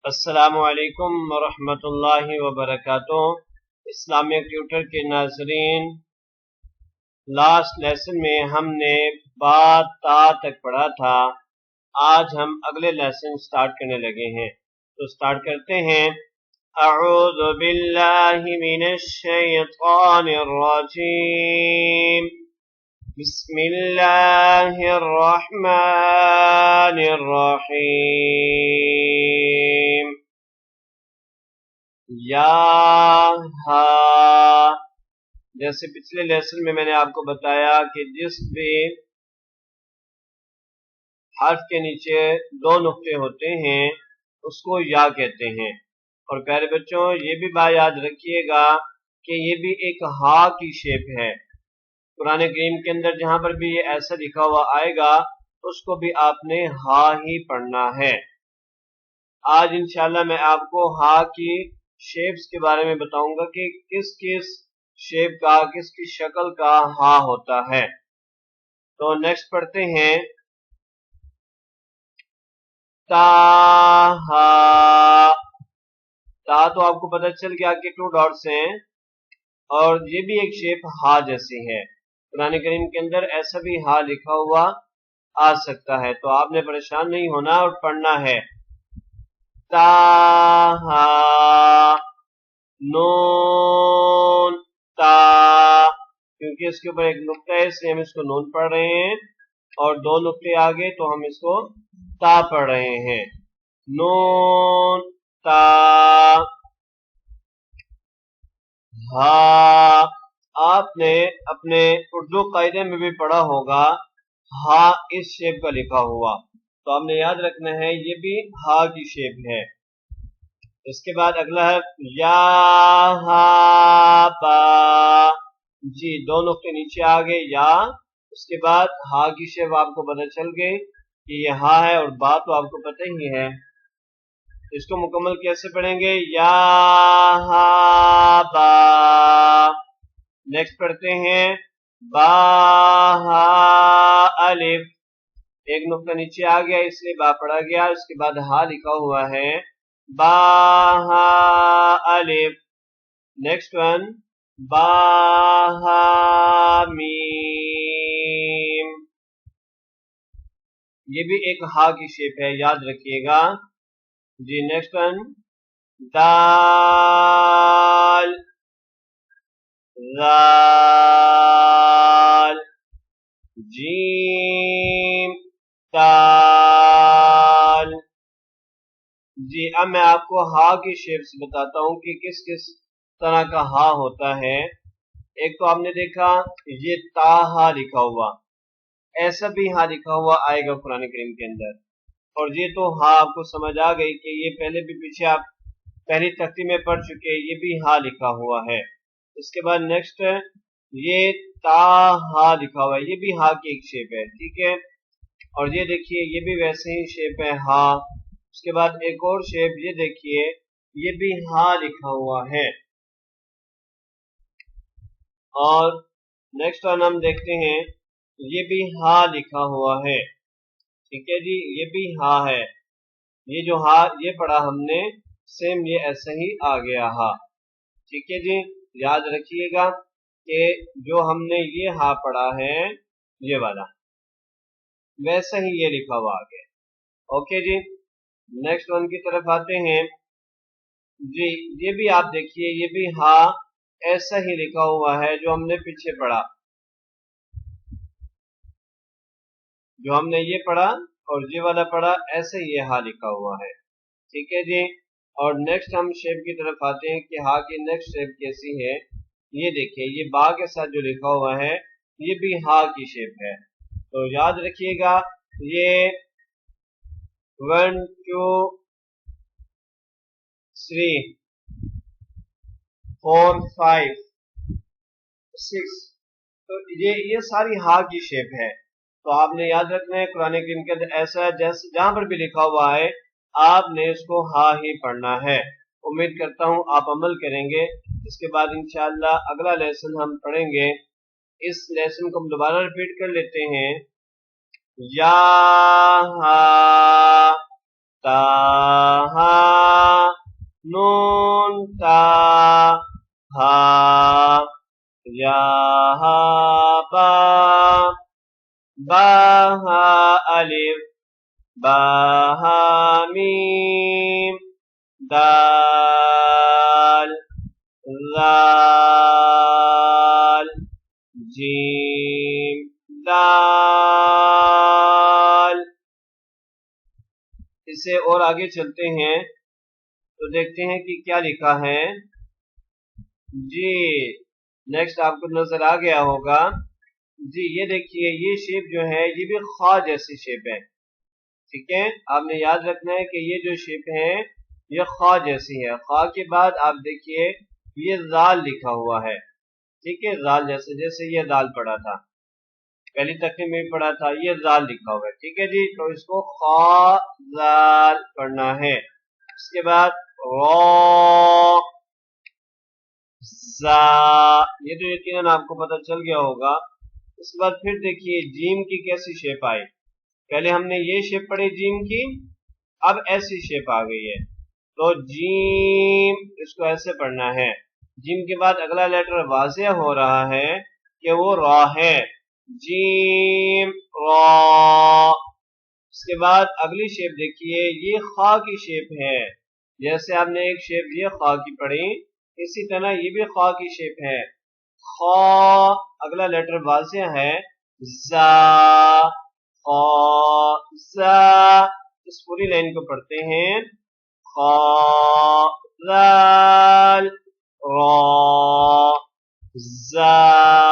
السلام علیکم ورحمۃ اللہ وبرکاتہ۔ اسلامیہ ٹیوٹر کے ناظرین، لاسٹ لیسن میں ہم نے با تا تک پڑھا تھا۔ آج ہم اگلے لیسن سٹارٹ کرنے لگے ہیں، تو سٹارٹ کرتے ہیں۔ اعوذ باللہ من الشیطان الرجیم، بسم اللہ الرحمن الرحیم۔ یا ہا، جیسے پچھلے لیسن میں نے آپ کو بتایا کہ جس بھی حرف کے نیچے دو نقطے ہوتے ہیں اس کو یا کہتے ہیں۔ اور پیارے بچوں، یہ بھی بات یاد رکھیے گا کہ یہ بھی ایک ہا کی شیپ ہے۔ قرآن کریم کے اندر جہاں پر بھی یہ ایسا لکھا ہوا آئے گا اس کو بھی آپ نے ہا ہی پڑھنا ہے۔ آج انشاءاللہ میں آپ کو ہا کی شیپس کے بارے میں بتاؤں گا کہ کس کس شیپ کا، کس کی شکل کا ہا ہوتا ہے۔ تو نیکسٹ پڑھتے ہیں تا ہا۔ تا تو آپ کو پتہ چل گیا کہ 2 ڈاٹس ہیں، اور یہ بھی ایک شیپ ہا جیسی ہے۔ قرآن کریم کے اندر ایسا بھی ہا لکھا ہوا آ سکتا ہے، تو آپ نے پریشان نہیں ہونا اور پڑھنا ہے۔ تا ہا نون تا، کیونکہ اس کے اوپر ایک نقطہ ہے اس لیے ہم اس کو نون پڑھ رہے ہیں، اور 2 نقطے آگے تو ہم اس کو تا پڑھ رہے ہیں۔ نون تا ہا۔ آپ نے اپنے اردو قاعدے میں بھی پڑھا ہوگا ہا اس شیپ کا لکھا ہوا، تو آپ نے یاد رکھنا ہے یہ بھی ہا کی شیپ ہے۔ اس کے بعد اگلا ہے یا ہا با۔ جی 2 نقطے نیچے آگے یا، اس کے بعد ہا کی شیپ آپ کو پتہ چل گئی کہ یہ ہا ہے، اور با تو آپ کو پتہ ہی ہے۔ اس کو مکمل کیسے پڑھیں گے؟ یا ہا با۔ نیکسٹ پڑھتے ہیں با ہا الف۔ ایک نقطہ نیچے آ گیا اس لیے با پڑھا گیا، اس کے بعد ہا لکھا ہوا ہے، با ہا الف۔ نیکسٹ ون با ہا میم۔ یہ بھی ایک ہا کی شیپ ہے، یاد رکھیے گا۔ جی نیکسٹ ون دال ذال جیم دال۔ جی اب میں آپ کو ہا کی شیپس بتاتا ہوں کہ کس کس طرح کا ہا ہوتا ہے۔ ایک تو آپ نے دیکھا یہ تا ہا لکھا ہوا، ایسا بھی ہا لکھا ہوا آئے گا قرآن کریم کے اندر، اور یہ تو ہا آپ کو سمجھ آ گئی کہ یہ پہلے بھی پیچھے آپ پہلی تختی میں پڑھ چکے، یہ بھی ہا لکھا ہوا ہے۔ اس کے بعد نیکسٹ یہ تا ہا لکھا ہوا ہے، یہ بھی ہا کی ایک شیپ ہے، ٹھیک ہے۔ اور یہ دیکھیے یہ بھی ویسے ہی شیپ ہے ہا۔ اس کے بعد ایک اور شیپ یہ دیکھیے، یہ بھی ہا لکھا ہوا ہے۔ اور نیکسٹ ون ہم دیکھتے ہیں، یہ بھی ہا لکھا ہوا ہے، ٹھیک ہے جی، یہ بھی ہا ہے۔ یہ جو ہا یہ پڑھا ہم نے سیم یہ ایسا ہی آ گیا ہا، ٹھیک ہے جی۔ یاد رکھیے گا کہ جو ہم نے یہ ہا پڑھا ہے یہ والا ویسا ہی یہ لکھا ہوا آ گیا، اوکے جی۔ نیکسٹ ون کی طرف آتے ہیں۔ جی یہ بھی آپ دیکھیے یہ بھی ہا ایسا ہی لکھا ہوا ہے جو ہم نے پیچھے پڑھا، جو ہم نے یہ پڑھا اور یہ والا پڑھا ایسے یہ ہا لکھا ہوا ہے، ٹھیک ہے جی۔ اور نیکسٹ ہم شیپ کی طرف آتے ہیں کہ ہا کی نیکسٹ شیپ کیسی ہے۔ یہ دیکھیں یہ با کے ساتھ جو لکھا ہوا ہے یہ بھی ہا کی شیپ ہے، تو یاد رکھیے گا یہ 1 2 3 4 5 6، تو یہ ساری ہا کی شیپ ہے۔ تو آپ نے یاد رکھنا ہے قرآن کریم کے اندر ایسا ہے جیسے جہاں پر بھی لکھا ہوا ہے آپ نے اس کو ہا ہی پڑھنا ہے۔ امید کرتا ہوں آپ عمل کریں گے۔ اس کے بعد انشاءاللہ اگلا لیسن ہم پڑھیں گے۔ اس لیسن کو ہم دوبارہ ریپیٹ کر لیتے ہیں۔ یا ہا تا ہا یا ہا با، با ہا الف، با ہا میم، دال، ذال، جیم، دال۔ اس سے اور آگے چلتے ہیں تو دیکھتے ہیں کہ کیا لکھا ہے۔ جی نیکسٹ آپ کو نظر آ گیا ہوگا۔ جی یہ دیکھیے، یہ شیپ جو ہے یہ بھی خا جیسی شیپ ہے، ٹھیک ہے، آپ نے یاد رکھنا ہے کہ یہ جو شیپ ہے یہ خا جیسی ہے۔ خا کے بعد آپ دیکھیے یہ زال لکھا ہوا ہے، ٹھیک ہے، زال جیسے یہ زال پڑا تھا پہلی تخمین میں پڑھا تھا، یہ زال لکھا ہوا ہے، ٹھیک ہے جی۔ تو اس کو خا زال پڑھنا ہے۔ اس کے بعد را، زا، یہ تو یقیناً آپ کو پتہ چل گیا ہوگا۔ اس کے بعد پھر دیکھیے جیم کی کیسی شیپ آئی، پہلے ہم نے یہ شیپ پڑھی جیم کی، اب ایسی شیپ آ گئی ہے، تو جیم اس کو ایسے پڑھنا ہے۔ جیم کے بعد اگلا لیٹر واضح ہو رہا ہے کہ وہ را ہے، جیم را۔ اس کے بعد اگلی شیپ دیکھیے، یہ خا کی شیپ ہے، جیسے آپ نے ایک شیپ یہ خا کی پڑھی، اسی طرح یہ بھی خا کی شیپ ہے، خا، اگلا لیٹر واضح ہے، زا، خا زا۔ اس پوری لائن کو پڑھتے ہیں، خا زال را، زا